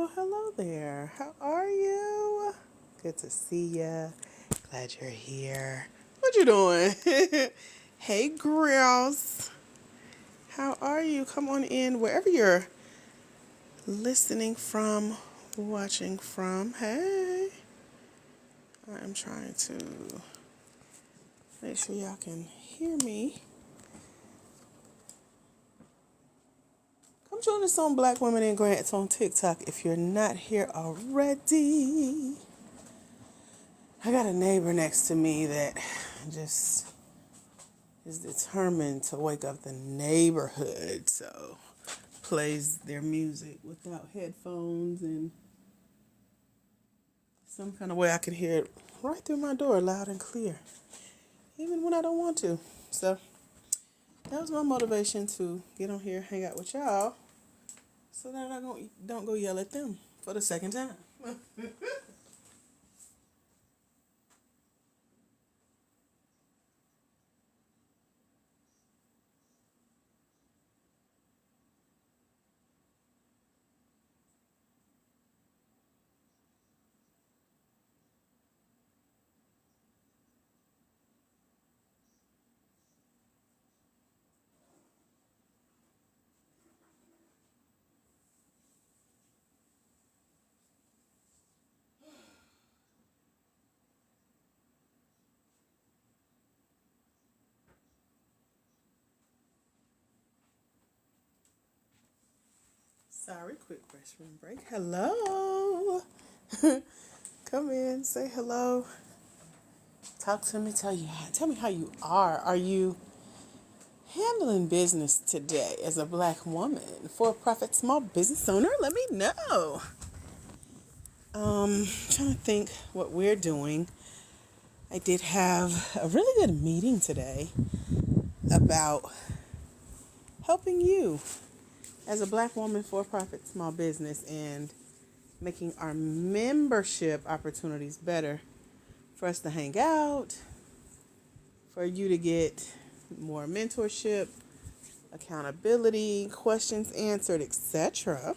Well, hello there. How are you? Good to see ya. Glad you're here. What you doing? Hey, girls. How are you? Come on in wherever you're listening from, watching from. Hey. I'm trying to make sure y'all can hear me. Come join us on Black Women in Grants on TikTok if you're not here already. I got a neighbor next to me that just is determined to wake up the neighborhood, so plays their music without headphones and some kind of way I can hear it right through my door loud and clear, even when I don't want to. So that was my motivation to get on here, hang out with y'all, so that I don't go yell at them for the second time. Sorry, quick restroom break. Hello. Come in, say hello. Talk to me, tell me how you are. Are you handling business today as a black woman, for-profit small business owner? Let me know. Trying to think what we're doing. I did have a really good meeting today about helping you as a black woman for-profit small business and making our membership opportunities better for us to hang out, for you to get more mentorship, accountability, questions answered, etc.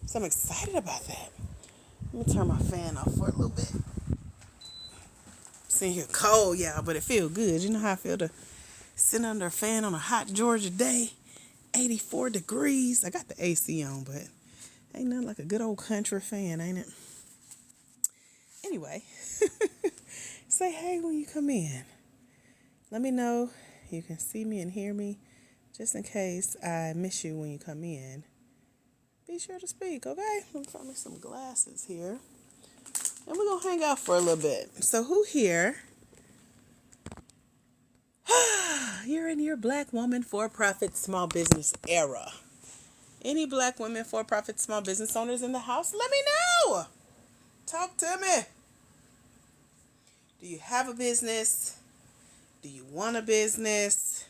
So I'm excited about that. Let me turn my fan off for a little bit. Sitting here cold, y'all, but it feels good. You know how I feel to sit under a fan on a hot Georgia day, 84 degrees. I got the AC on, but ain't nothing like a good old country fan, ain't it? Anyway, say hey when you come in. Let me know you can see me and hear me, just in case I miss you when you come in. Be sure to speak, okay? Let me find me some glasses here. And we're going to hang out for a little bit. So who here? You're in your black woman for-profit small business era. Any black women for-profit small business owners in the house? Let me know. Talk to me. Do you have a business? Do you want a business?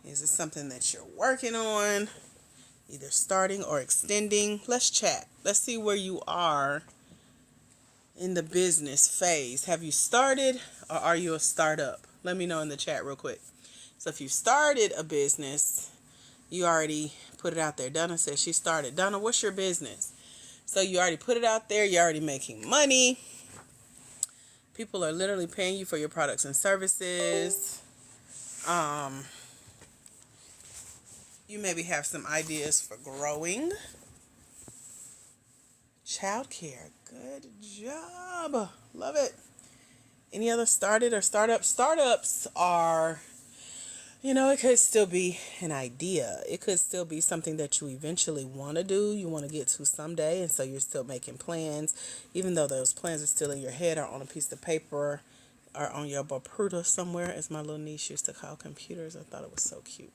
Is it something that you're working on? Either starting or extending? Let's chat. Let's see where you are in the business phase. Have you started or are you a startup? Let me know in the chat real quick. So if you started a business, you already put it out there. Donna says she started. Donna, what's your business? So you already put it out there. You're already making money. People are literally paying you for your products and services. You maybe have some ideas for growing. Childcare. Good job. Love it. Any other started or startups? Startups are, it could still be an idea. It could still be something that you eventually want to do, you want to get to someday, and so you're still making plans, even though those plans are still in your head or on a piece of paper or on your Bapruta somewhere, as my little niece used to call computers. I thought it was so cute.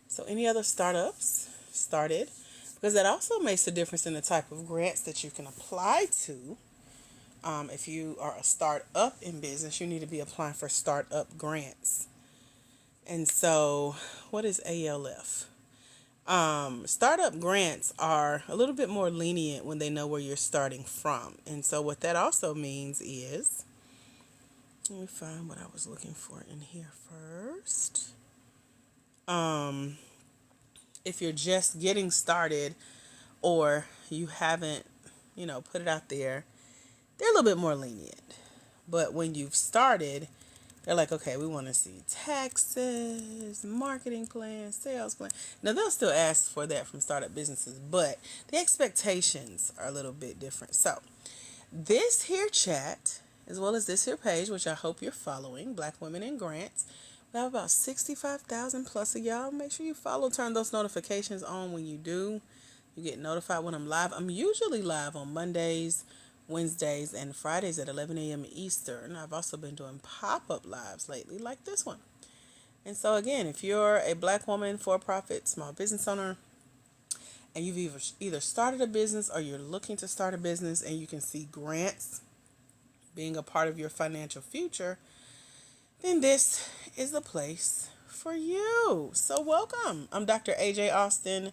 So any other startups started? Because that also makes a difference in the type of grants that you can apply to. If you are a startup in business, you need to be applying for startup grants. And so, what is ALF? Startup grants are a little bit more lenient when they know where you're starting from. And so, what that also means is, let me find what I was looking for in here first. If you're just getting started or you haven't, put it out there, they're a little bit more lenient. But when you've started, they're like, okay, we want to see taxes, marketing plan, sales plan. Now, they'll still ask for that from startup businesses, but the expectations are a little bit different. So, this here chat, as well as this here page, which I hope you're following, Black Women in Grants, we have about 65,000 plus of y'all. Make sure you follow, turn those notifications on when you do. You get notified when I'm live. I'm usually live on Mondays, Wednesdays, and Fridays at 11 a.m. Eastern. I've also been doing pop-up lives lately, like this one. And so again, if you're a Black woman, for-profit, small business owner, and you've either started a business or you're looking to start a business and you can see grants being a part of your financial future, then this is the place for you. So welcome. I'm Dr. AJ Austin,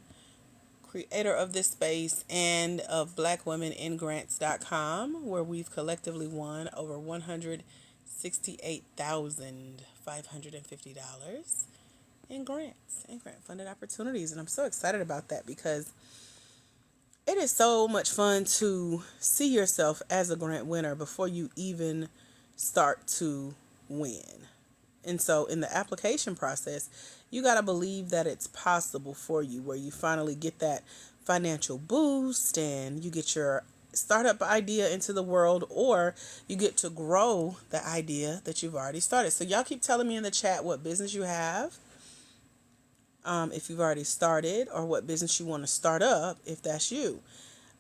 creator of this space and of blackwomeningrants.com, where we've collectively won over $168,550 in grants and grant funded opportunities. And I'm so excited about that because it is so much fun to see yourself as a grant winner before you even start to win. And so in the application process, you got to believe that it's possible for you, where you finally get that financial boost and you get your startup idea into the world, or you get to grow the idea that you've already started. So y'all keep telling me in the chat what business you have, if you've already started, or what business you want to start up if that's you,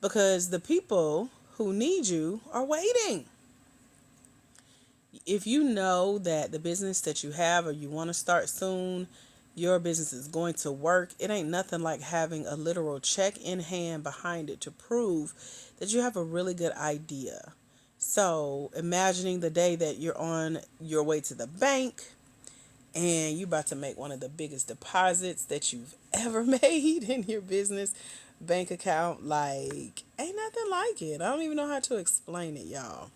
because the people who need you are waiting. If you know that the business that you have or you want to start soon, your business is going to work, it ain't nothing like having a literal check in hand behind it to prove that you have a really good idea. So imagining the day that you're on your way to the bank and you're about to make one of the biggest deposits that you've ever made in your business bank account, like, ain't nothing like it. I don't even know how to explain it, y'all.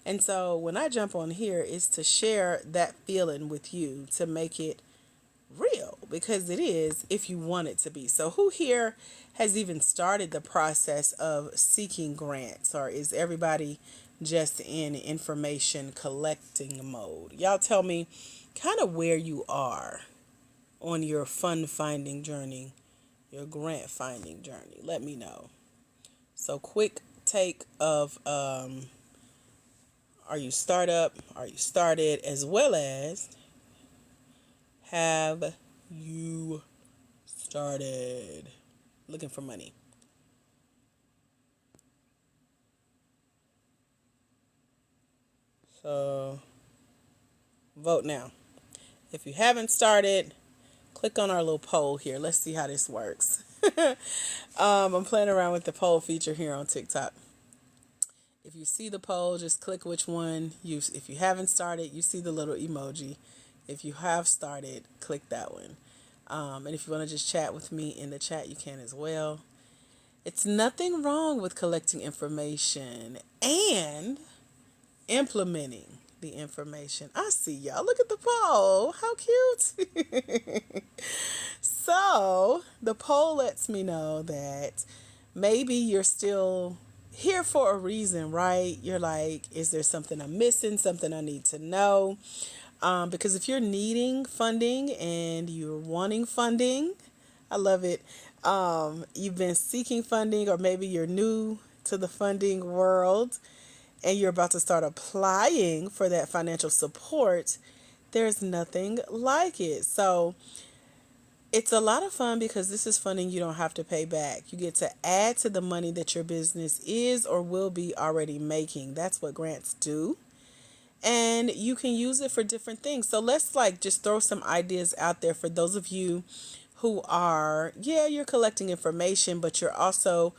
And so when I jump on here, is to share that feeling with you, to make it real, because it is, if you want it to be. So who here has even started the process of seeking grants, or is everybody just in information collecting mode? Y'all tell me kind of where you are on your fund finding journey, your grant finding journey. Let me know. So quick take of are you startup? Are you started? As well as, have you started looking for money? So vote now. If you haven't started, click on our little poll here. Let's see how this works. I'm playing around with the poll feature here on TikTok. If you see the poll, just click which one you. If you haven't started, you see the little emoji. If you have started, click that one. And if you want to just chat with me in the chat, you can as well. It's nothing wrong with collecting information and implementing the information. I see y'all. Look at the poll. How cute. So the poll lets me know that maybe you're still here for a reason, right? You're like, is there something I'm missing, something I need to know? Because if you're needing funding and you're wanting funding, I love it. You've been seeking funding, or maybe you're new to the funding world and you're about to start applying for that financial support, there's nothing like it. So it's a lot of fun because this is funding you don't have to pay back. You get to add to the money that your business is or will be already making. That's what grants do. And you can use it for different things. So let's just throw some ideas out there for those of you who are, you're collecting information, but you're also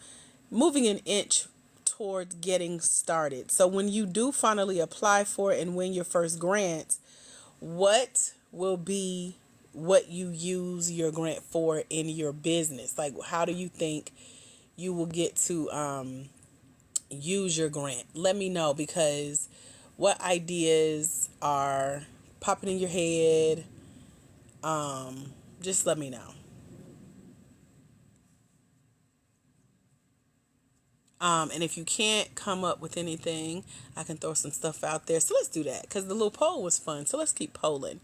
moving an inch towards getting started. So when you do finally apply for it and win your first grant, what will be what you use your grant for in your business? Like, how do you think you will get to use your grant? Let me know, because what ideas are popping in your head? Just let me know. And if you can't come up with anything, I can throw some stuff out there. So let's do that because the little poll was fun. So let's keep polling.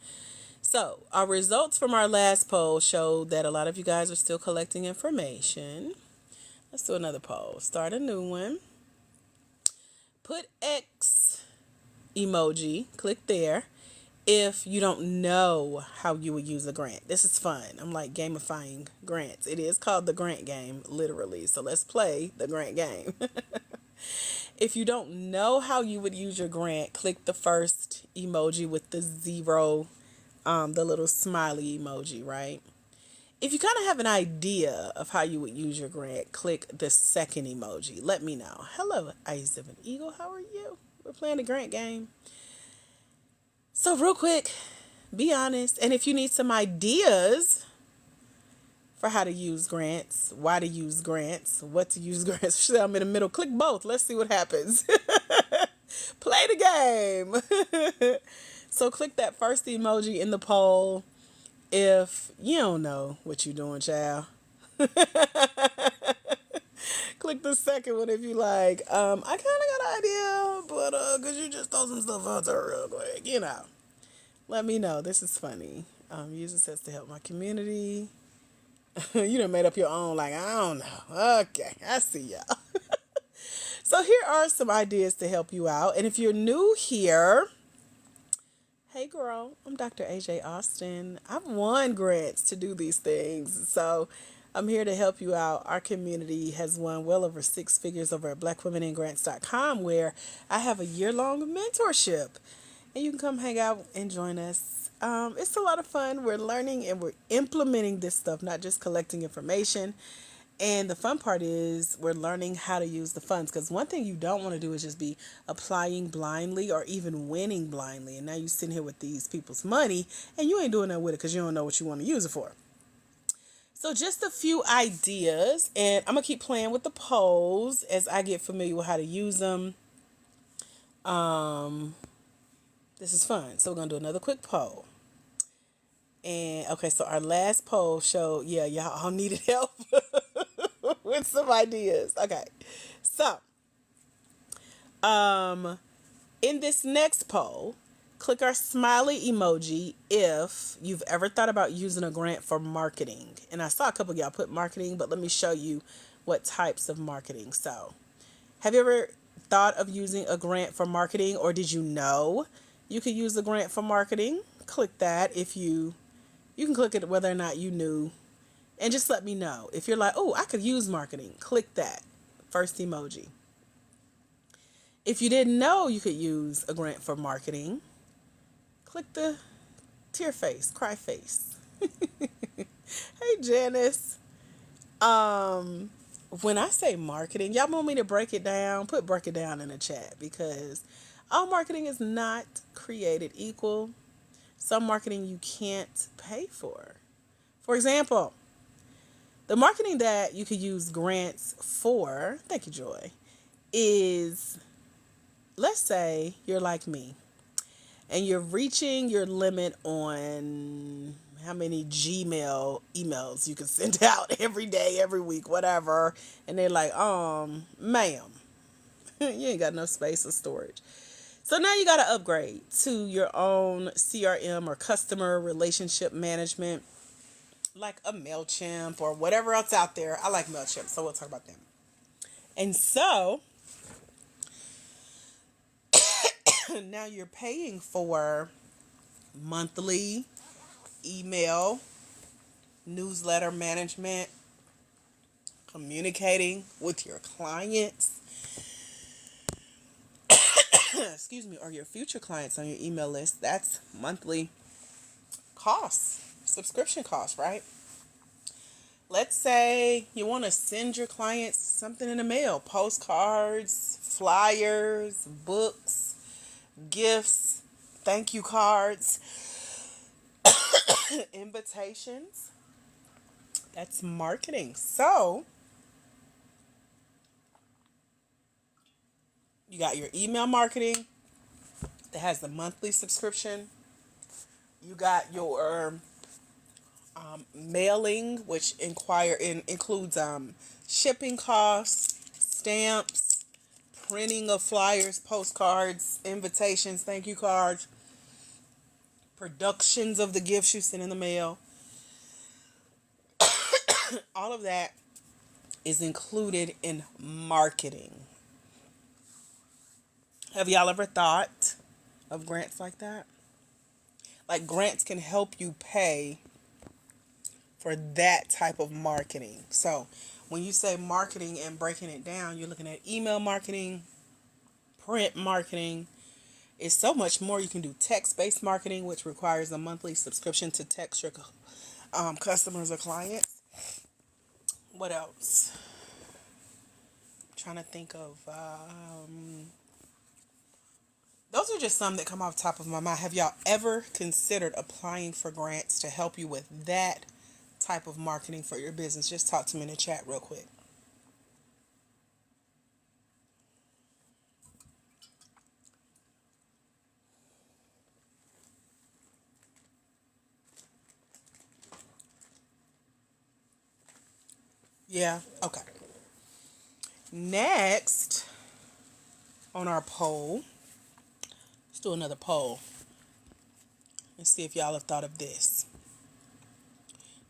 So our results from our last poll showed that a lot of you guys are still collecting information. Let's do another poll. Start a new one. Put X emoji. Click there if you don't know how you would use a grant. This is fun. I'm like gamifying grants. It is called the grant game, literally. So let's play the grant game. If you don't know how you would use your grant, click the first emoji with the zero, the little smiley emoji, right? If you kind of have an idea of how you would use your grant, click the second emoji. Let me know. Hello, Eyes of an Eagle. How are you? We're playing the grant game. So real quick, be honest. And if you need some ideas for how to use grants, why to use grants, what to use grants, I'm in the middle. Click both. Let's see what happens. Play the game. So click that first emoji in the poll if you don't know what you're doing, child. Click the second one if you like. I kind of got an idea, but could you just throw some stuff out there real quick? Let me know. This is funny. Use this to help my community. You done made up your own, like, I don't know. Okay, I see y'all. So here are some ideas to help you out. And if you're new here, hey girl, I'm Dr. AJ Austin. I've won grants to do these things. So I'm here to help you out. Our community has won well over 6 figures over at blackwomeningrants.com, where I have a year-long mentorship. And you can come hang out and join us. It's a lot of fun. We're learning and we're implementing this stuff, not just collecting information. And the fun part is we're learning how to use the funds, because one thing you don't want to do is just be applying blindly or even winning blindly. And now you're sitting here with these people's money and you ain't doing nothing with it because you don't know what you want to use it for. So just a few ideas, and I'm going to keep playing with the polls as I get familiar with how to use them. This is fun. So we're going to do another quick poll. And okay, so our last poll showed, yeah, y'all all needed help with some ideas. Okay. So, in this next poll, click our smiley emoji if you've ever thought about using a grant for marketing. And I saw a couple of y'all put marketing, but let me show you what types of marketing. So, have you ever thought of using a grant for marketing, or did you know you could use a grant for marketing? Click that if you can click it whether or not you knew, and just let me know. If you're like, oh, I could use marketing, click that first emoji. If you didn't know you could use a grant for marketing, click the tear face, cry face. Hey, Janice. When I say marketing, y'all want me to break it down? Break it down in the chat, because all marketing is not created equal. Some marketing you can't pay for. For example, the marketing that you could use grants for, thank you, Joy, is, let's say you're like me and you're reaching your limit on how many Gmail emails you can send out every day, every week, whatever. And they're like, ma'am, you ain't got enough space or storage. So now you got to upgrade to your own CRM or customer relationship management, like a MailChimp or whatever else out there. I like MailChimp, so we'll talk about them. And so now you're paying for monthly email, newsletter management, communicating with your clients, excuse me, or your future clients on your email list. That's monthly costs, subscription costs, right? Let's say you want to send your clients something in the mail, postcards, flyers, books, gifts, thank you cards, invitations. That's marketing. So you got your email marketing that has the monthly subscription. You got your mailing, which includes shipping costs, stamps, printing of flyers, postcards, invitations, thank you cards, productions of the gifts you send in the mail. All of that is included in marketing. Have y'all ever thought of grants like that? Like grants can help you pay for that type of marketing. So when you say marketing and breaking it down, you're looking at email marketing, print marketing. It's so much more. You can do text-based marketing, which requires a monthly subscription to text your customers or clients. What else? I'm trying to think of. Those are just some that come off the top of my mind. Have y'all ever considered applying for grants to help you with that type of marketing for your business? Just talk to me in the chat real quick. Yeah, okay. Next on our poll, let's do another poll and see if y'all have thought of this.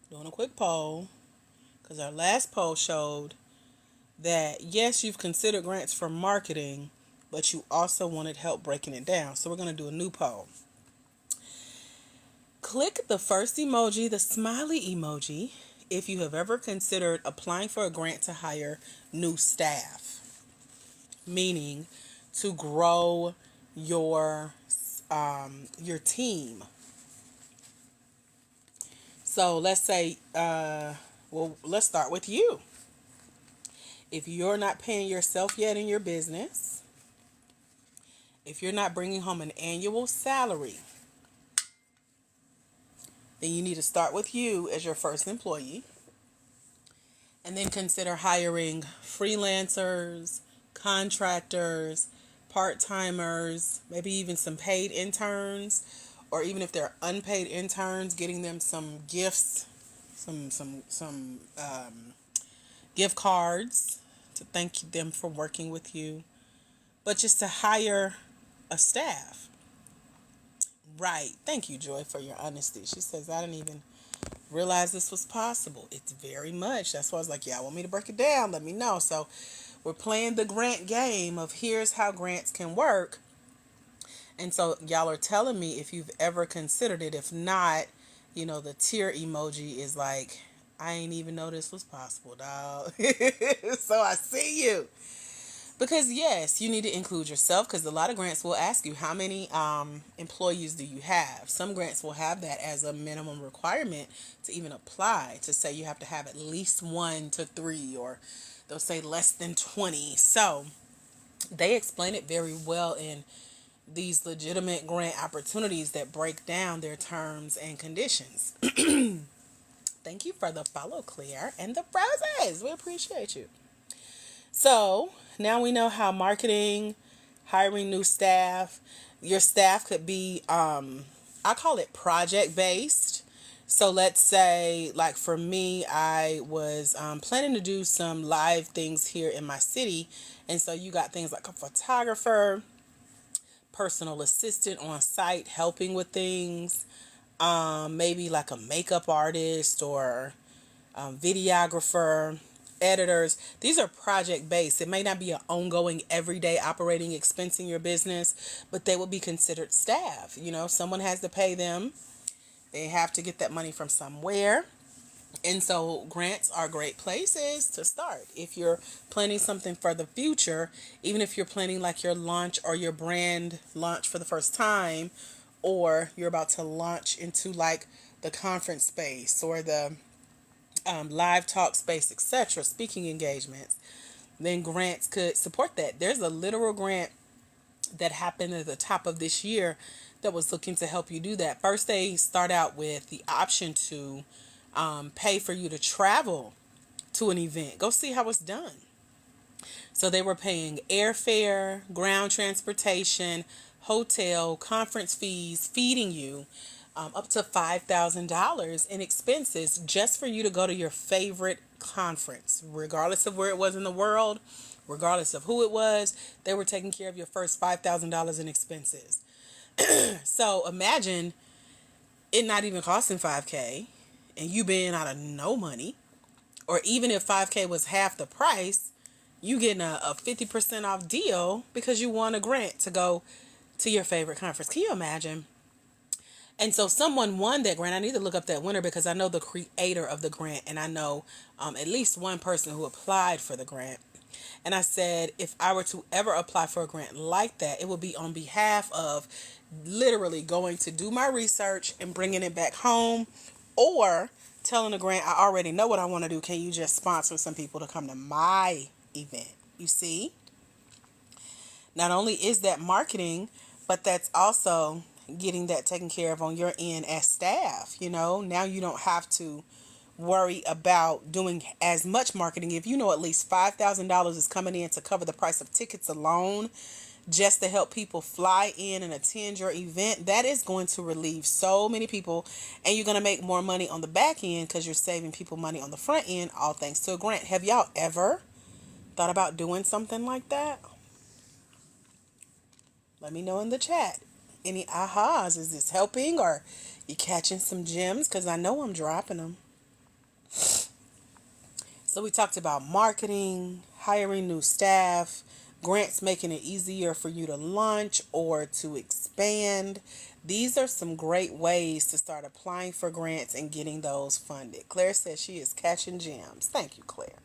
Doing a quick poll because our last poll showed that yes, you've considered grants for marketing, but you also wanted help breaking it down. So we're going to do a new poll. Click the first emoji, the smiley emoji, if you have ever considered applying for a grant to hire new staff, meaning to grow your team. So let's say, let's start with you. If you're not paying yourself yet in your business, if you're not bringing home an annual salary, then you need to start with you as your first employee. And then consider hiring freelancers, contractors, part-timers, maybe even some paid interns, or even if they're unpaid interns, getting them some gifts, some gift cards to thank them for working with you, but just to hire a staff. Right. Thank you, Joy, for your honesty. She says, I didn't even realize this was possible. It's very much. That's why I was like, yeah, I want me to break it down. Let me know. So we're playing the grant game of here's how grants can work. And so y'all are telling me if you've ever considered it. If not, the tear emoji is like, I ain't even know this was possible, dog. So I see you. Because yes, you need to include yourself because a lot of grants will ask you how many employees do you have. Some grants will have that as a minimum requirement to even apply, to say you have to have at least 1 to 3, or they'll say less than 20. So they explain it very well in these legitimate grant opportunities that break down their terms and conditions. Thank you for the follow, Claire, and the roses. We appreciate you. So now we know how marketing, hiring new staff, your staff could be, I call it project based. So let's say, like for me, I was planning to do some live things here in my city. And so you got things like a photographer, personal assistant on site helping with things, maybe like a makeup artist or videographer, editors. These are project based. It may not be an ongoing everyday operating expense in your business, but they will be considered staff. Someone has to pay them. They have to get that money from somewhere. And so grants are great places to start. If you're planning something for the future, even if you're planning like your launch or your brand launch for the first time, or you're about to launch into like the conference space or the live talk space, etc., speaking engagements, then grants could support that. There's a literal grant that happened at the top of this year that was looking to help you do that. First, they start out with the option to pay for you to travel to an event. Go see how it's done. So they were paying airfare, ground transportation, hotel, conference fees, feeding you, up to $5,000 in expenses just for you to go to your favorite conference, regardless of where it was in the world, regardless of who it was. They were taking care of your first $5,000 in expenses. So imagine it not even costing 5K and you being out of no money, or even if 5K was half the price, you getting a 50% off deal because you won a grant to go to your favorite conference. Can you imagine? And so someone won that grant. I need to look up that winner because I know the creator of the grant, and I know at least one person who applied for the grant. And I said, if I were to ever apply for a grant like that, it would be on behalf of literally going to do my research and bringing it back home, or telling the grant, I already know what I want to do. Can you just sponsor some people to come to my event? You see? Not only is that marketing, but that's also getting that taken care of on your end as staff. Now you don't have to worry about doing as much marketing. If you know at least $5,000 is coming in to cover the price of tickets alone, just to help people fly in and attend your event, that is going to relieve so many people, and you're going to make more money on the back end because you're saving people money on the front end, all thanks to a grant. Have y'all ever thought about doing something like that? Let me know in the chat. Any ahas? Is this helping, or you catching some gems? Because I know I'm dropping them. So we talked about marketing, hiring new staff, grants making it easier for you to launch or to expand. These are some great ways to start applying for grants and getting those funded. Claire says she is catching gems. Thank you, Claire.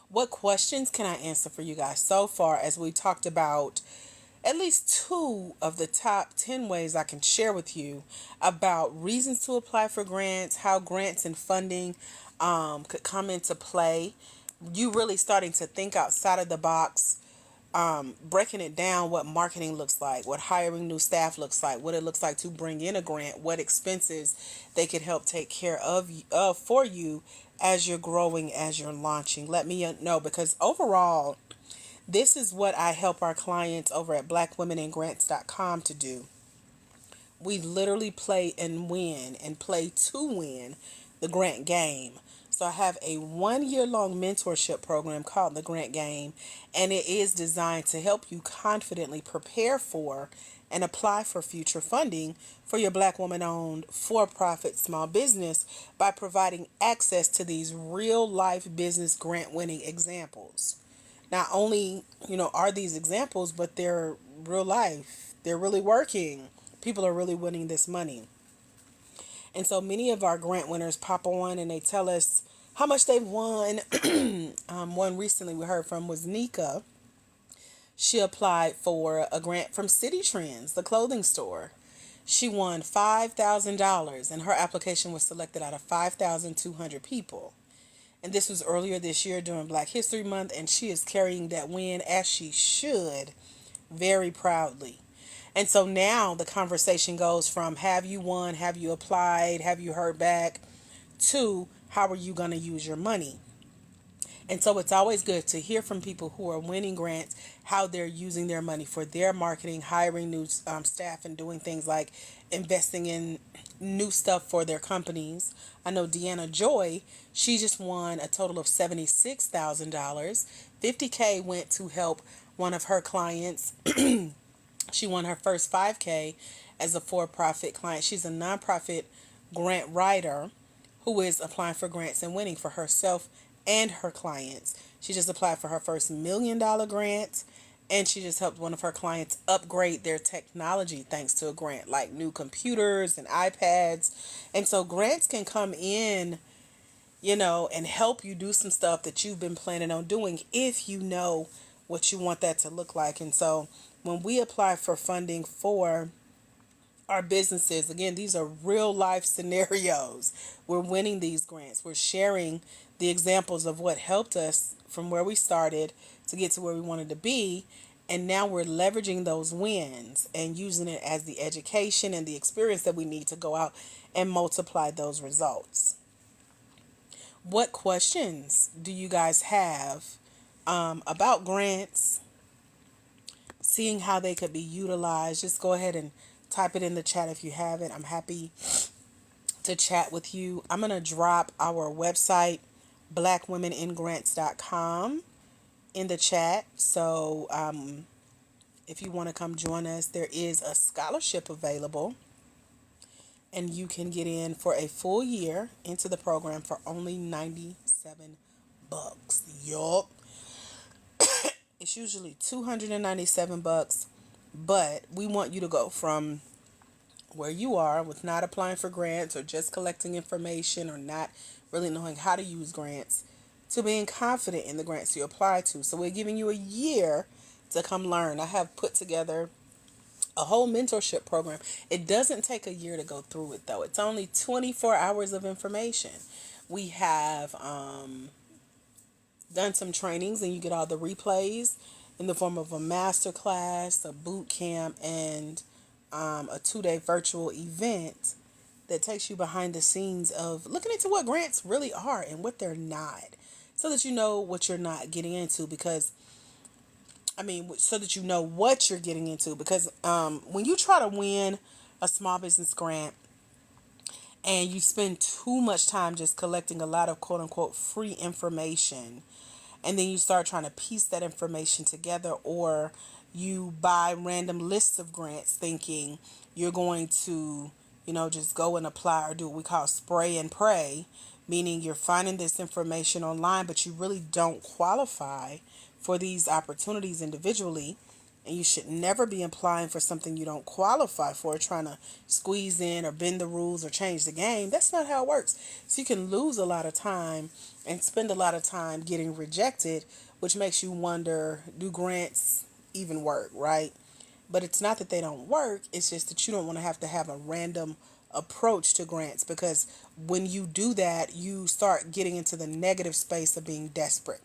What questions can I answer for you guys so far, as we talked about at least 2 of the top 10 ways I can share with you about reasons to apply for grants, how grants and funding could come into play. You really starting to think outside of the box, breaking it down, what marketing looks like, what hiring new staff looks like, what it looks like to bring in a grant, what expenses they could help take care of for you as you're growing, as you're launching. Let me know, because overall, this is what I help our clients over at blackwomenandgrants.com to do. We literally play and win, and play to win the grant game. So I have a 1-year-long mentorship program called the Grant Game, and it is designed to help you confidently prepare for and apply for future funding for your Black woman-owned for-profit small business by providing access to these real-life business grant-winning examples. Not only, are these examples, but they're real life. They're really working. People are really winning this money. And so many of our grant winners pop on and they tell us how much they've won. One recently we heard from was Nika. She applied for a grant from City Trends, the clothing store. She won $5,000, and her application was selected out of 5,200 people. And this was earlier this year during Black History Month, and she is carrying that win, as she should, very proudly. And so now the conversation goes from, have you won, have you applied, have you heard back, to how are you going to use your money? And so it's always good to hear from people who are winning grants, how they're using their money for their marketing, hiring new staff, and doing things like investing in new stuff for their companies. I know Deanna Joy, she just won a total of $76,000. $50K went to help one of her clients. She won her first $5K as a for-profit client. She's a nonprofit grant writer who is applying for grants and winning for herself and her clients. She just applied for her first $1 million grant, and she just helped one of her clients upgrade their technology thanks to a grant, like new computers and iPads. And so grants can come in, and help you do some stuff that you've been planning on doing if you know what you want that to look like. And so when we apply for funding for our businesses, again, these are real life scenarios. We're winning these grants. We're sharing the examples of what helped us from where we started to get to where we wanted to be. And now we're leveraging those wins and using it as the education and the experience that we need to go out and multiply those results. What questions do you guys have about grants, seeing how they could be utilized? Just go ahead and type it in the chat if you have it. I'm happy to chat with you. I'm going to drop our website, blackwomeningrants.com, in the chat. So if you want to come join us, there is a scholarship available, and you can get in for a full year into the program for only 97 bucks. Yup. It's usually 297 bucks, but we want you to go from where you are with not applying for grants or just collecting information or not really knowing how to use grants to being confident in the grants you apply to. So we're giving you a year to come learn. I have put together a whole mentorship program. It doesn't take a year to go through it though. It's only 24 hours of information. We have done some trainings, and you get all the replays in the form of a master class, a boot camp, and a 2-day virtual event that takes you behind the scenes of looking into what grants really are and what they're not, so that you know what you're not getting into. Because so that you know what you're getting into. Because when you try to win a small business grant and you spend too much time just collecting a lot of quote unquote free information, and then you start trying to piece that information together, or you buy random lists of grants thinking you're going to, just go and apply or do what we call spray and pray, meaning you're finding this information online, but you really don't qualify for these opportunities individually. And you should never be applying for something you don't qualify for, trying to squeeze in or bend the rules or change the game. That's not how it works. So you can lose a lot of time and spend a lot of time getting rejected, which makes you wonder, do grants even work, right? But it's not that they don't work. It's just that you don't want to have a random approach to grants, because when you do that, you start getting into the negative space of being desperate.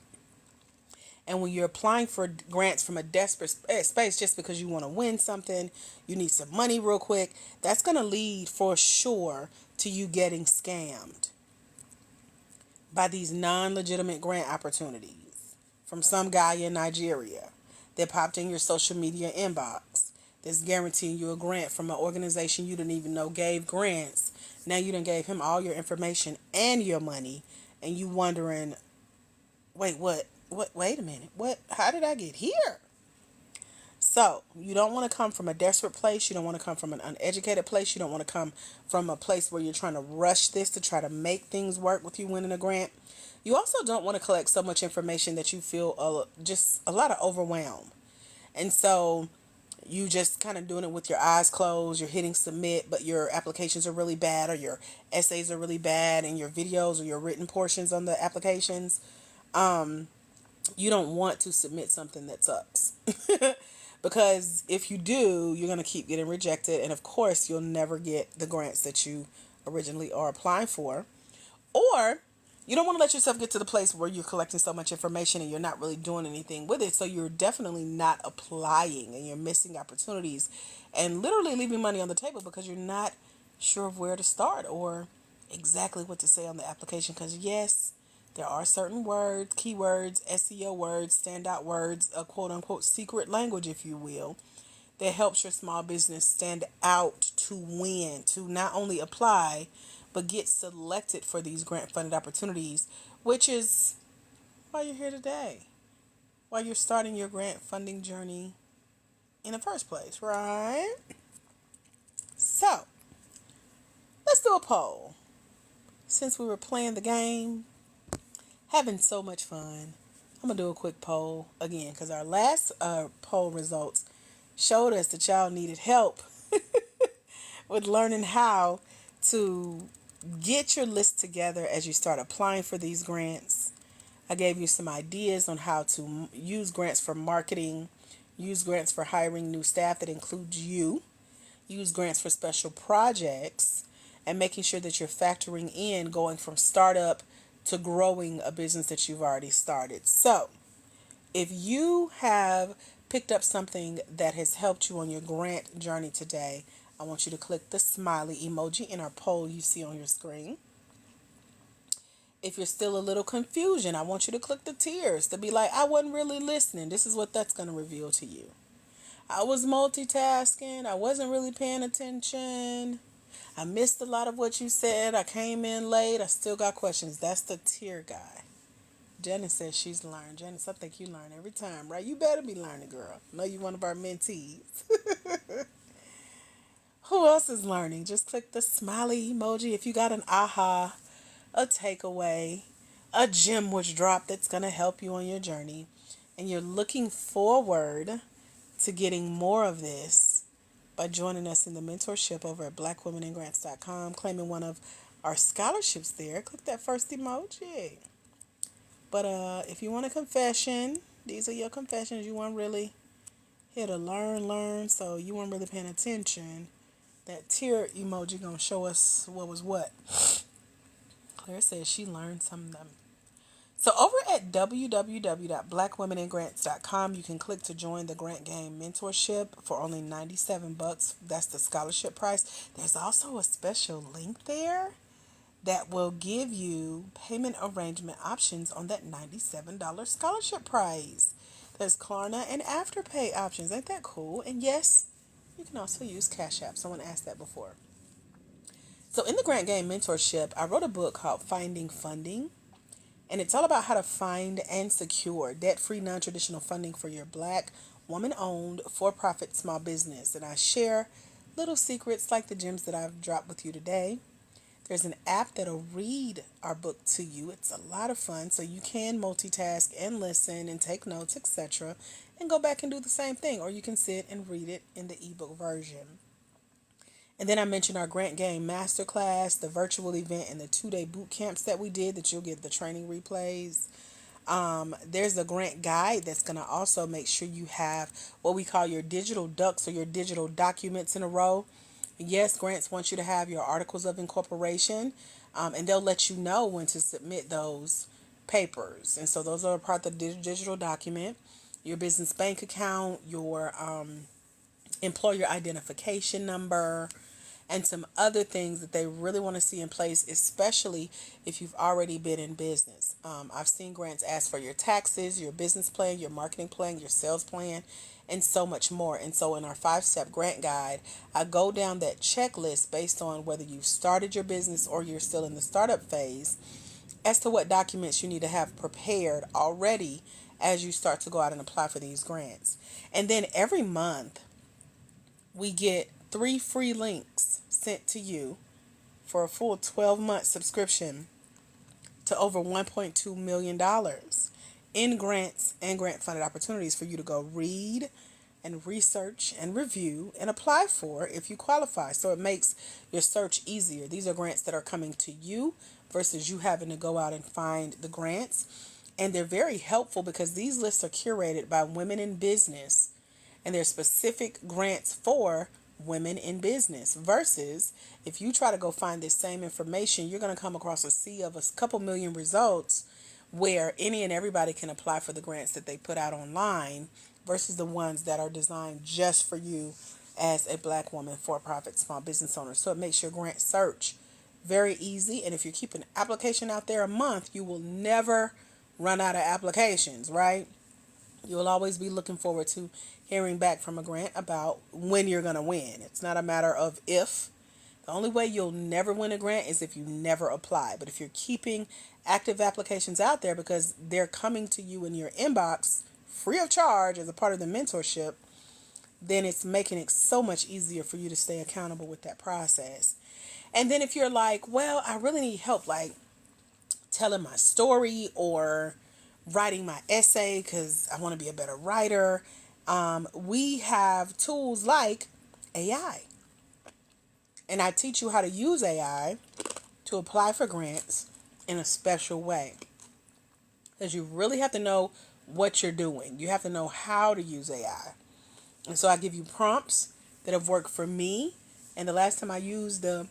And when you're applying for grants from a desperate space just because you want to win something, you need some money real quick, that's going to lead for sure to you getting scammed by these non-legitimate grant opportunities from some guy in Nigeria that popped in your social media inbox that's guaranteeing you a grant from an organization you didn't even know gave grants. Now you done gave him all your information and your money, and you wondering, wait, what? Wait a minute. What? How did I get here? So you don't want to come from a desperate place. You don't want to come from an uneducated place. You don't want to come from a place where you're trying to rush this to try to make things work with you winning a grant. You also don't want to collect so much information that you feel just a lot of overwhelm. And so you just kind of doing it with your eyes closed. You're hitting submit, but your applications are really bad, or your essays are really bad, and your videos or your written portions on the applications. You don't want to submit something that sucks. Because if you do, you're going to keep getting rejected. And of course, you'll never get the grants that you originally are applying for. Or you don't want to let yourself get to the place where you're collecting so much information and you're not really doing anything with it. So you're definitely not applying, and you're missing opportunities and literally leaving money on the table because you're not sure of where to start or exactly what to say on the application. Because yes, there are certain words, keywords, SEO words, standout words, a quote unquote secret language, if you will, that helps your small business stand out to win, to not only apply, but get selected for these grant funded opportunities, which is why you're here today, why you're starting your grant funding journey in the first place, right? So let's do a poll. Since we were playing the game, having so much fun, I'm going to do a quick poll again, because our last poll results showed us that y'all needed help with learning how to get your list together as you start applying for these grants. I gave you some ideas on how to use grants for marketing, use grants for hiring new staff that includes you, use grants for special projects, and making sure that you're factoring in going from startup to growing a business that you've already started. So if you have picked up something that has helped you on your grant journey today, I want you to click the smiley emoji in our poll you see on your screen. If you're still a little confusion, I want you to click the tears to be like, I wasn't really listening. This is what that's going to reveal to you. I was multitasking. I wasn't really paying attention. I missed a lot of what you said. I came in late. I still got questions. That's the tier guy. Janice says she's learned. Janice, I think you learn every time, right? You better be learning, girl. Know you one of our mentees. Who else is learning? Just click the smiley emoji if you got an aha, a takeaway, a gem which dropped that's going to help you on your journey, and you're looking forward to getting more of this by joining us in the mentorship over at blackwomeningrants.com, claiming one of our scholarships there. Click that first emoji. But if you want a confession, these are your confessions. You weren't really here to learn, so you weren't really paying attention. That tear emoji gonna show us what was what. Claire says she learned some of them. So over at www.blackwomeningrants.com, you can click to join the Grant Game Mentorship for only $97. That's the scholarship price. There's also a special link there that will give you payment arrangement options on that $97 scholarship price. There's Klarna and Afterpay options. Ain't that cool? And yes, you can also use Cash App. Someone asked that before. So in the Grant Game Mentorship, I wrote a book called Finding Funding. And it's all about how to find and secure debt-free, non-traditional funding for your Black, woman-owned, for-profit small business. And I share little secrets like the gems that I've dropped with you today. There's an app that'll read our book to you. It's a lot of fun, so you can multitask and listen and take notes, etc., and go back and do the same thing. Or you can sit and read it in the ebook version. And then I mentioned our Grant Game Masterclass, the virtual event, and the 2-day boot camps that we did that you'll get the training replays. There's a grant guide that's going to also make sure you have what we call your digital ducks or your digital documents in a row. Yes, grants want you to have your articles of incorporation, and they'll let you know when to submit those papers. And so those are part of the digital document. Your business bank account, your employer identification number, and some other things that they really want to see in place, especially if you've already been in business. I've seen grants ask for your taxes, your business plan, your marketing plan, your sales plan, and so much more. And so in our 5-step grant guide, I go down that checklist based on whether you've started your business or you're still in the startup phase as to what documents you need to have prepared already as you start to go out and apply for these grants. And then every month, we get 3 free links sent to you for a full 12-month subscription to over $1.2 million in grants and grant funded opportunities for you to go read and research and review and apply for if you qualify. So it makes your search easier. These are grants that are coming to you versus you having to go out and find the grants. And they're very helpful because these lists are curated by women in business, and there's specific grants for women in business versus if you try to go find this same information, you're going to come across a sea of a couple million results where any and everybody can apply for the grants that they put out online versus the ones that are designed just for you as a Black woman for-profit small business owner. So it makes your grant search very easy, and if you keep an application out there a month, you will never run out of applications, right? You will always be looking forward to hearing back from a grant about when you're going to win. It's not a matter of if. The only way you'll never win a grant is if you never apply. But if you're keeping active applications out there because they're coming to you in your inbox free of charge as a part of the mentorship, then it's making it so much easier for you to stay accountable with that process. And then if you're like, well, I really need help, like telling my story or writing my essay because I want to be a better writer, we have tools like AI. And I teach you how to use AI to apply for grants in a special way. Because you really have to know what you're doing. You have to know how to use AI. And so I give you prompts that have worked for me. And the last time I used the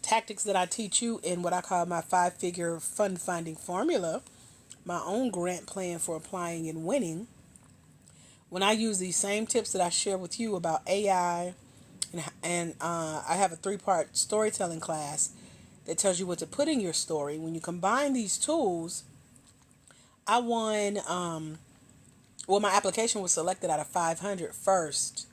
tactics that I teach you in what I call my 5-figure fund finding formula, my own grant plan for applying and winning, when I use these same tips that I share with you about AI, and I have a 3-part storytelling class that tells you what to put in your story. When you combine these tools, I won, my application was selected out of 500 first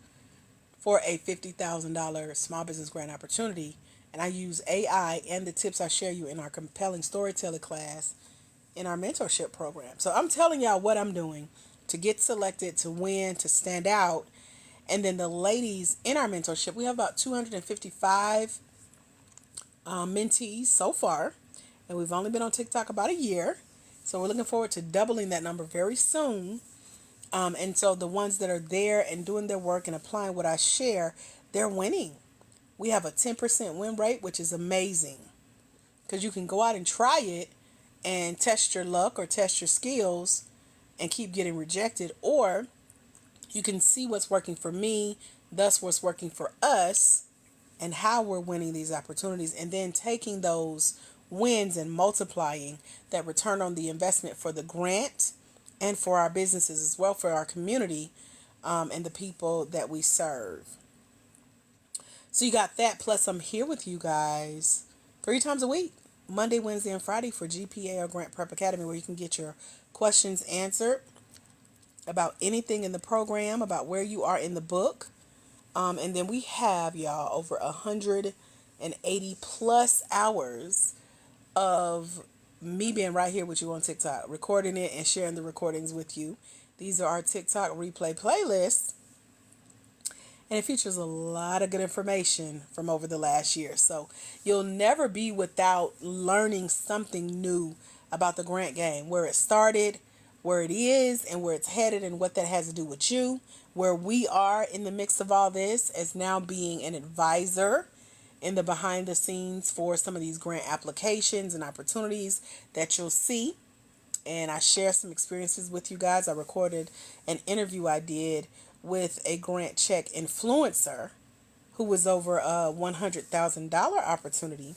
for a $50,000 small business grant opportunity. And I use AI and the tips I share you in our compelling storytelling class in our mentorship program. So I'm telling y'all what I'm doing to get selected, to win, to stand out. And then the ladies in our mentorship, we have about 255 mentees so far. And we've only been on TikTok about a year. So we're looking forward to doubling that number very soon. And so the ones that are there and doing their work and applying what I share, they're winning. We have a 10% win rate, which is amazing because you can go out and try it and test your luck or test your skills and keep getting rejected, or you can see what's working for me, thus what's working for us, and how we're winning these opportunities, and then taking those wins and multiplying that return on the investment for the grant and for our businesses as well, for our community, and the people that we serve. So you got that, plus I'm here with you guys 3 times a week, Monday, Wednesday, and Friday for GPA or Grant Prep Academy, where you can get your questions answered about anything in the program, about where you are in the book. And then we have, y'all, over 180 plus hours of me being right here with you on TikTok, recording it and sharing the recordings with you. These are our TikTok replay playlists. And it features a lot of good information from over the last year. So you'll never be without learning something new about the grant game, where it started, where it is, and where it's headed, and what that has to do with you, where we are in the mix of all this as now being an advisor in the behind the scenes for some of these grant applications and opportunities that you'll see. And I share some experiences with you guys. I recorded an interview I did with a grant check influencer who was over a $100,000 opportunity.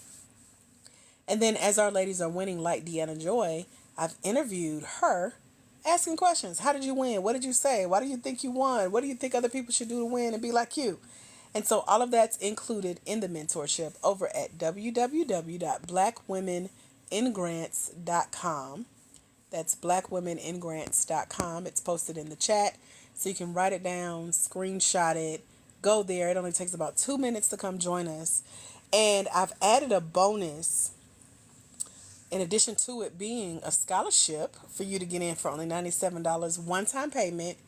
And then as our ladies are winning, like Deanna Joy, I've interviewed her asking questions. How did you win? What did you say? Why do you think you won? What do you think other people should do to win and be like you? And so all of that's included in the mentorship over at www.blackwomeningrants.com. That's blackwomeningrants.com. It's posted in the chat, so you can write it down, screenshot it, go there. It only takes about 2 minutes to come join us. And I've added a bonus in addition to it being a scholarship for you to get in for only $97, one-time payment,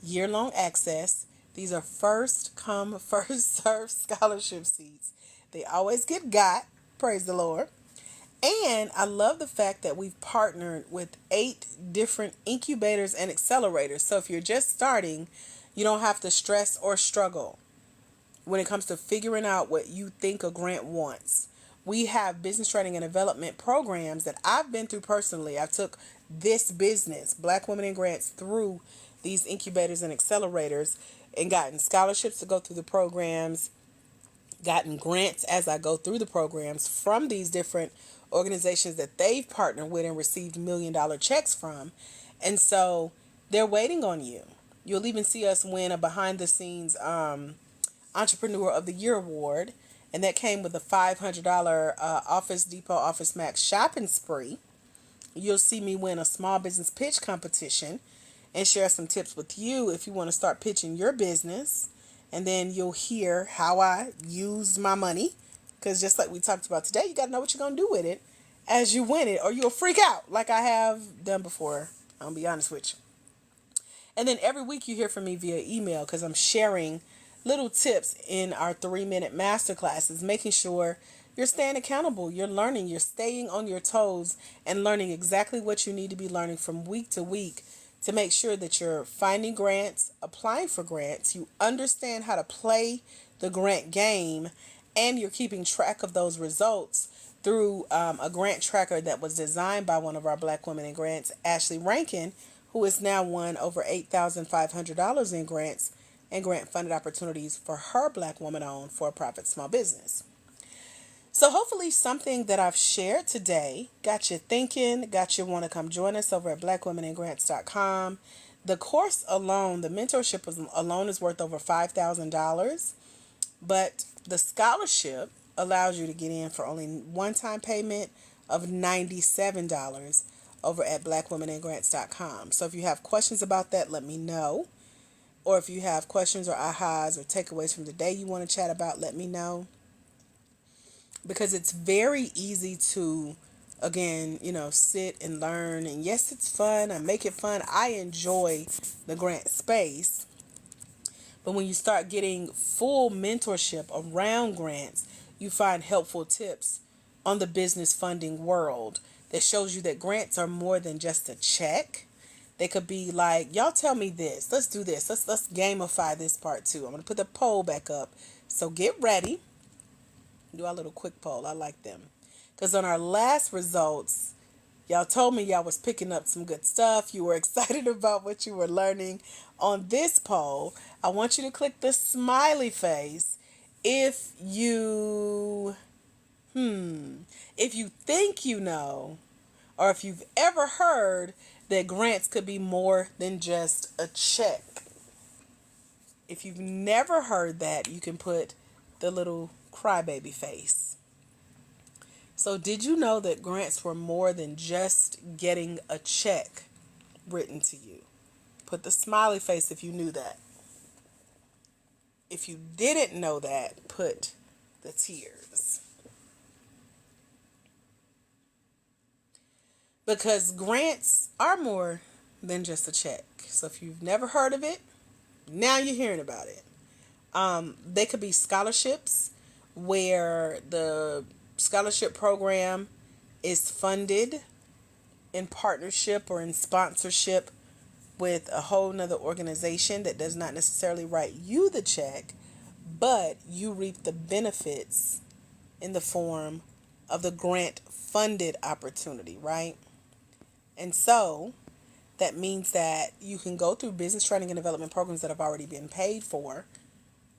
year-long access. These are first come, first served scholarship seats. They always get got, praise the Lord. And I love the fact that we've partnered with 8 different incubators and accelerators. So if you're just starting, you don't have to stress or struggle when it comes to figuring out what you think a grant wants. We have business training and development programs that I've been through personally. I took this business, Black Women in Grants, through these incubators and accelerators and gotten scholarships to go through the programs, gotten grants as I go through the programs from these different organizations that they've partnered with and received $1 million checks from. And so they're waiting on you. You'll even see us win a behind the scenes Entrepreneur of the Year award. And that came with a $500 Office Depot Office Max shopping spree. You'll see me win a small business pitch competition and share some tips with you if you want to start pitching your business. And then you'll hear how I used my money. Because just like we talked about today, you got to know what you're going to do with it as you win it, or you'll freak out like I have done before. I'll be honest with you. And then every week you hear from me via email because I'm sharing little tips in our 3-minute masterclasses, making sure you're staying accountable, you're learning, you're staying on your toes and learning exactly what you need to be learning from week to week to make sure that you're finding grants, applying for grants, you understand how to play the grant game, and you're keeping track of those results through a grant tracker that was designed by one of our Black Women in Grants, Ashley Rankin, who has now won over $8,500 in grants and grant-funded opportunities for her Black woman-owned for-profit small business. So hopefully something that I've shared today got you thinking, got you want to come join us over at blackwomeningrants.com. The course alone, the mentorship alone is worth over $5,000, but the scholarship allows you to get in for only one-time payment of $97 over at blackwomeningrants.com. So if you have questions about that, let me know. Or if you have questions or ahas or takeaways from the day you want to chat about, let me know. Because it's very easy to, again, sit and learn. And yes, it's fun. I make it fun. I enjoy the grant space. But when you start getting full mentorship around grants, you find helpful tips on the business funding world that shows you that grants are more than just a check. They could be like, y'all tell me this. Let's do this. Let's gamify this part too. I'm gonna put the poll back up. So get ready. Do our little quick poll. I like them. Because on our last results, y'all told me y'all was picking up some good stuff. You were excited about what you were learning. On this poll, I want you to click the smiley face if you if you think you know, or if you've ever heard that grants could be more than just a check. If you've never heard that, you can put the little crybaby face. So did you know that grants were more than just getting a check written to you? Put the smiley face if you knew that. If you didn't know that, put the tears. Because grants are more than just a check. So if you've never heard of it, now you're hearing about it. They could be scholarships where the scholarship program is funded in partnership or in sponsorship with a whole nother organization that does not necessarily write you the check, but you reap the benefits in the form of the grant funded opportunity, right? And so that means that you can go through business training and development programs that have already been paid for,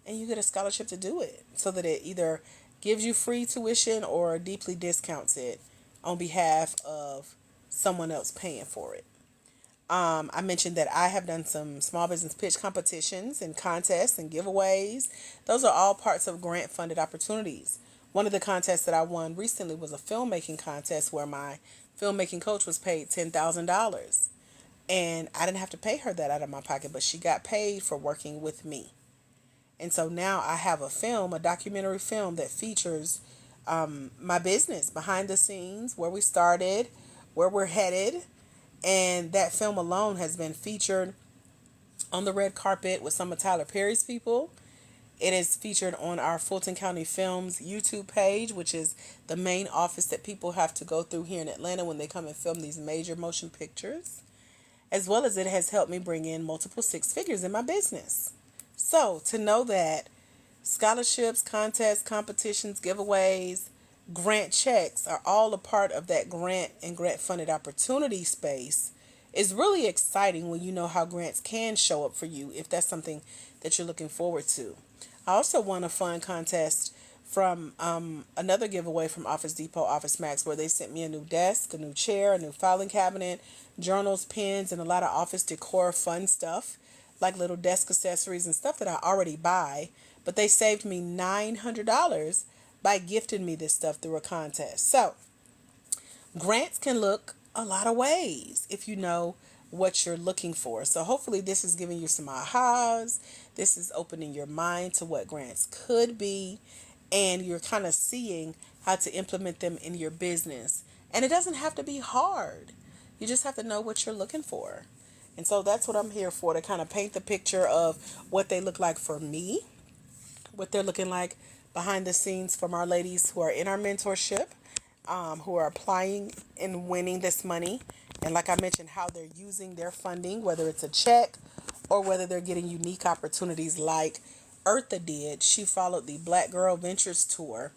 and you get a scholarship to do it, so that it either gives you free tuition or deeply discounts it on behalf of someone else paying for it. I mentioned that I have done some small business pitch competitions and contests and giveaways. Those are all parts of grant funded opportunities. One of the contests that I won recently was a filmmaking contest where my filmmaking coach was paid $10,000. And I didn't have to pay her that out of my pocket, but she got paid for working with me. And so now I have a documentary film that features my business behind the scenes, where we started, where we're headed. And that film alone has been featured on the red carpet with some of Tyler Perry's people. It is featured on our Fulton County Films YouTube page, which is the main office that people have to go through here in Atlanta when they come and film these major motion pictures. As well as it has helped me bring in multiple six figures in my business. So to know that scholarships, contests, competitions, giveaways, grant checks are all a part of that grant and grant funded opportunity space is really exciting when you know how grants can show up for you if that's something that you're looking forward to. I also won a fun contest from another giveaway from Office Depot, Office Max, where they sent me a new desk, a new chair, a new filing cabinet, journals, pens, and a lot of office decor fun stuff, like little desk accessories and stuff that I already buy. But they saved me $900 by gifting me this stuff through a contest. So grants can look a lot of ways if you know what you're looking for. So hopefully this is giving you some ahas. This is opening your mind to what grants could be, and you're kind of seeing how to implement them in your business. And it doesn't have to be hard. You just have to know what you're looking for. And so that's what I'm here for, to kind of paint the picture of what they look like for me, what they're looking like behind the scenes from our ladies who are in our mentorship, who are applying and winning this money. And like I mentioned, how they're using their funding, whether it's a check or whether they're getting unique opportunities like Eartha did. She followed the Black Girl Ventures tour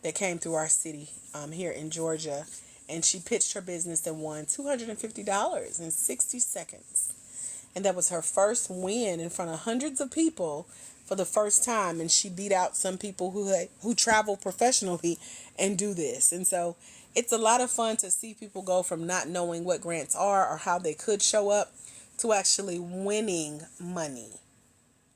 that came through our city here in Georgia. And she pitched her business and won $250 in 60 seconds. And that was her first win in front of hundreds of people for the first time. And she beat out some people who travel professionally and do this. And so it's a lot of fun to see people go from not knowing what grants are or how they could show up to actually winning money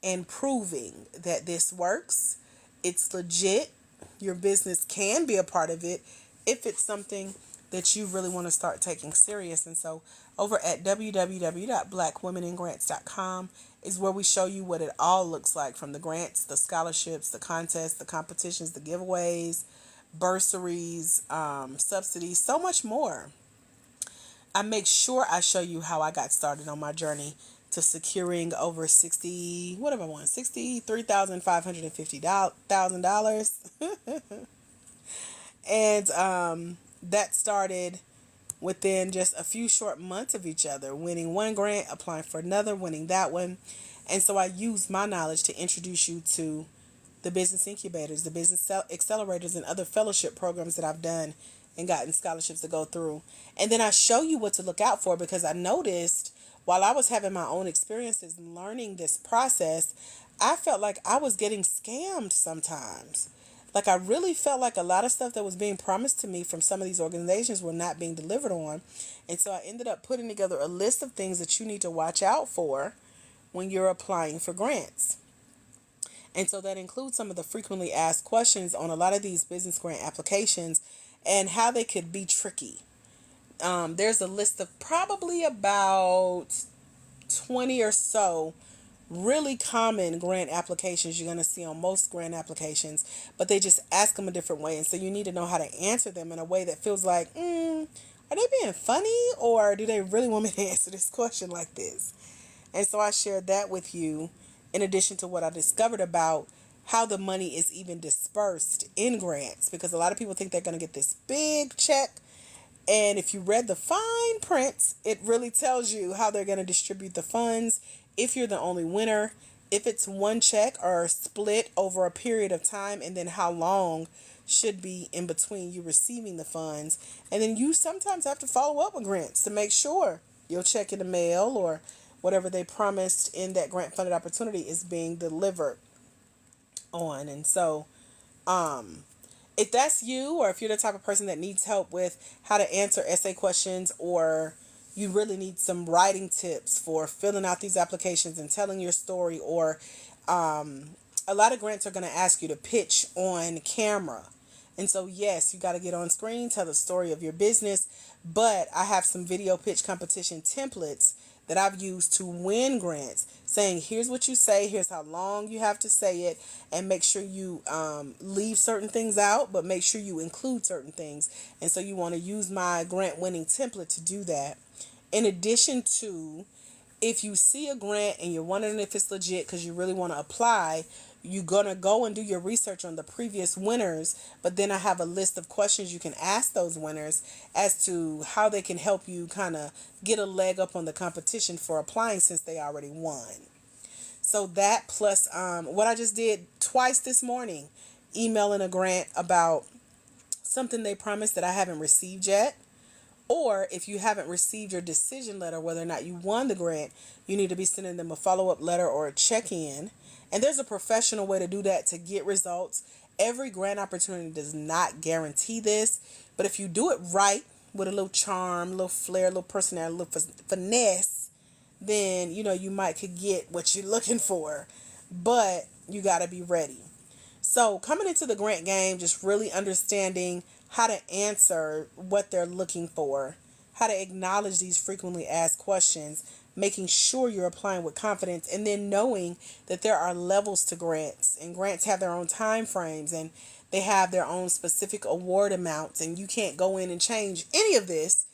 and proving that this works. It's legit. Your business can be a part of it if it's something that you really want to start taking serious. And so over at www.blackwomeningrants.com is where we show you what it all looks like, from the grants, the scholarships, the contests, the competitions, the giveaways, bursaries, subsidies, so much more. I make sure I show you how I got started on my journey to securing over 60, what have I won? $63,550,000. And that started within just a few short months of each other, winning one grant, applying for another, winning that one. And so I use my knowledge to introduce you to the business incubators, the business accelerators, and other fellowship programs that I've done and gotten scholarships to go through. And then I show you what to look out for, because I noticed while I was having my own experiences and learning this process, I felt like I was getting scammed sometimes. Like, I really felt like a lot of stuff that was being promised to me from some of these organizations were not being delivered on. And so I ended up putting together a list of things that you need to watch out for when you're applying for grants. And so that includes some of the frequently asked questions on a lot of these business grant applications and how they could be tricky. There's a list of probably about 20 or so really common grant applications you're going to see on most grant applications, but they just ask them a different way. And so you need to know how to answer them in a way that feels like, are they being funny, or do they really want me to answer this question like this? And so I shared that with you, in addition to what I discovered about how the money is even dispersed in grants, because a lot of people think they're going to get this big check. And if you read the fine print, it really tells you how they're going to distribute the funds, if you're the only winner, if it's one check or split over a period of time, and then how long should be in between you receiving the funds. And then you sometimes have to follow up with grants to make sure your check in the mail or whatever they promised in that grant funded opportunity is being delivered on. And so, if that's you, or if you're the type of person that needs help with how to answer essay questions, or you really need some writing tips for filling out these applications and telling your story, or a lot of grants are going to ask you to pitch on camera. And so, yes, you got to get on screen, tell the story of your business, but I have some video pitch competition templates that I've used to win grants, saying here's what you say, here's how long you have to say it, and make sure you leave certain things out, but make sure you include certain things. And so you want to use my grant winning template to do that. In addition to, if you see a grant and you're wondering if it's legit because you really want to apply, you're going to go and do your research on the previous winners. But then I have a list of questions you can ask those winners as to how they can help you kind of get a leg up on the competition for applying, since they already won. So that plus what I just did twice this morning, emailing a grant about something they promised that I haven't received yet. Or if you haven't received your decision letter, whether or not you won the grant, you need to be sending them a follow-up letter or a check-in. And there's a professional way to do that to get results. Every grant opportunity does not guarantee this, but if you do it right, with a little charm, a little flair, a little personality, a little finesse, then, you might could get what you're looking for. But you got to be ready. So coming into the grant game, just really understanding how to answer what they're looking for, how to acknowledge these frequently asked questions, making sure you're applying with confidence, and then knowing that there are levels to grants, and grants have their own time frames, and they have their own specific award amounts, and you can't go in and change any of this,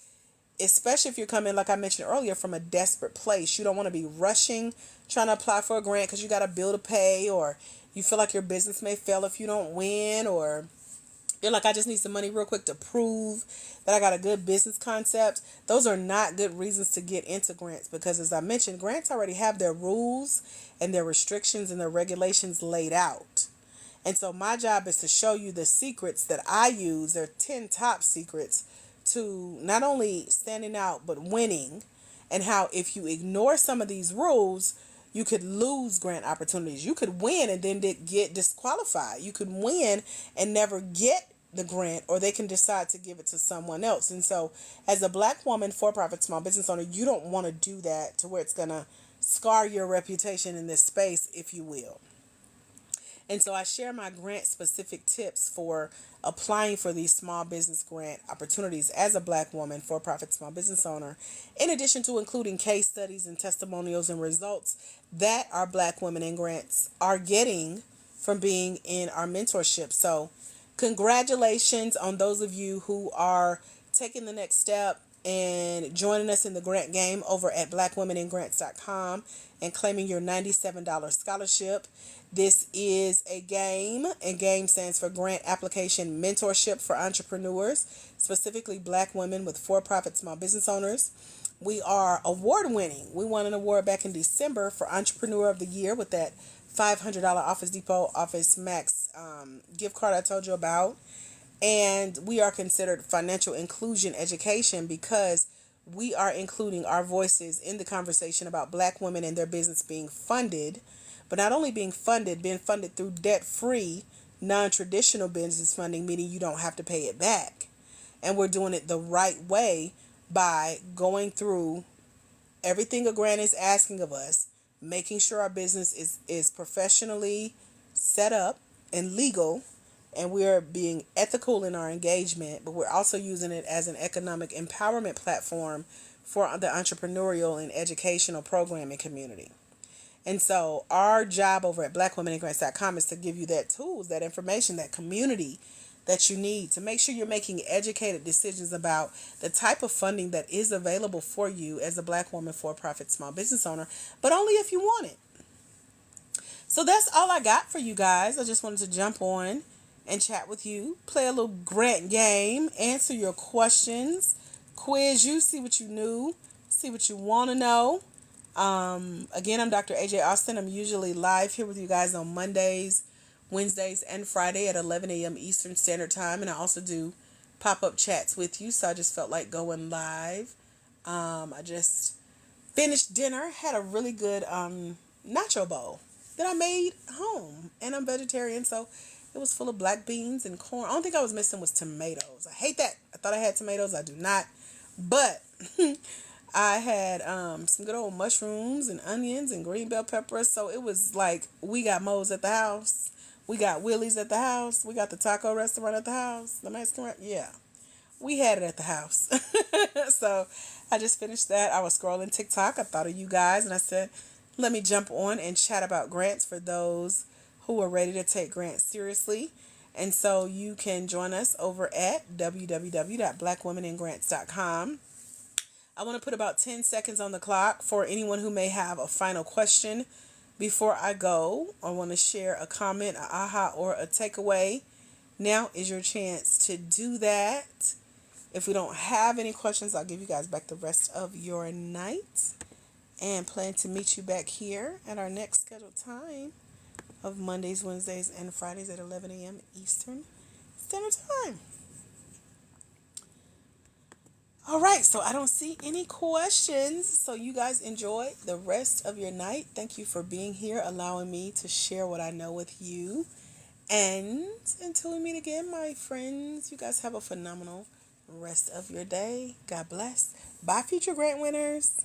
especially if you're coming, like I mentioned earlier, from a desperate place. You don't want to be rushing, trying to apply for a grant because you got a bill to pay, or you feel like your business may fail if you don't win, or you're like, I just need some money real quick to prove that I got a good business concept. Those are not good reasons to get into grants, because as I mentioned, grants already have their rules and their restrictions and their regulations laid out. And so my job is to show you the secrets that I use. There are 10 top secrets to not only standing out, but winning, and how if you ignore some of these rules, you could lose grant opportunities. You could win and then get disqualified. You could win and never get the grant, or they can decide to give it to someone else. And so as a Black woman, for-profit small business owner, you don't want to do that to where it's going to scar your reputation in this space, if you will. And so I share my grant specific tips for applying for these small business grant opportunities as a Black woman, for profit small business owner, in addition to including case studies and testimonials and results that our Black women in grants are getting from being in our mentorship. So, congratulations on those of you who are taking the next step and joining us in the grant game over at blackwomeningrants.com and claiming your $97 scholarship. This is a game, and GAME stands for Grant Application Mentorship for Entrepreneurs, specifically Black women with for-profit small business owners. We are award winning. We won an award back in December for Entrepreneur of the Year with that $500 Office Depot Office Max gift card I told you about. And we are considered financial inclusion education because we are including our voices in the conversation about Black women and their business being funded, but not only being funded through debt-free, non-traditional business funding, meaning you don't have to pay it back. And we're doing it the right way by going through everything a grant is asking of us, making sure our business is professionally set up and legal, and we're being ethical in our engagement, but we're also using it as an economic empowerment platform for the entrepreneurial and educational programming community. And so our job over at blackwomeningrants.com is to give you that tools, that information, that community that you need to make sure you're making educated decisions about the type of funding that is available for you as a Black woman for-profit small business owner, but only if you want it. So that's all I got for you guys. I just wanted to jump on and chat with you, play a little grant game, answer your questions, quiz you, see what you knew, see what you want to know. Again, I'm Dr. AJ Austin. I'm usually live here with you guys on Mondays, Wednesdays, and Friday at 11 a.m. Eastern Standard Time. And I also do pop-up chats with you, so I just felt like going live. I just finished dinner, had a really good nacho bowl that I made home. And I'm vegetarian, so it was full of black beans and corn. The only thing I was missing was tomatoes. I hate that. I thought I had tomatoes. I do not. But I had some good old mushrooms and onions and green bell peppers. So it was like we got Moe's at the house. We got Willie's at the house. We got the taco restaurant at the house. The Mexican restaurant. Yeah. We had it at the house. So I just finished that. I was scrolling TikTok. I thought of you guys and I said, let me jump on and chat about grants for those who are ready to take grants seriously. And so you can join us over at www.blackwomeningrants.com. I want to put about 10 seconds on the clock for anyone who may have a final question before I go. I want to share a comment, a aha, or a takeaway. Now is your chance to do that. If we don't have any questions, I'll give you guys back the rest of your night and plan to meet you back here at our next scheduled time of Mondays, Wednesdays, and Fridays at 11 a.m. Eastern Standard Time. All right, so I don't see any questions. So you guys enjoy the rest of your night. Thank you for being here, allowing me to share what I know with you. And until we meet again, my friends, you guys have a phenomenal rest of your day. God bless. Bye, future grant winners.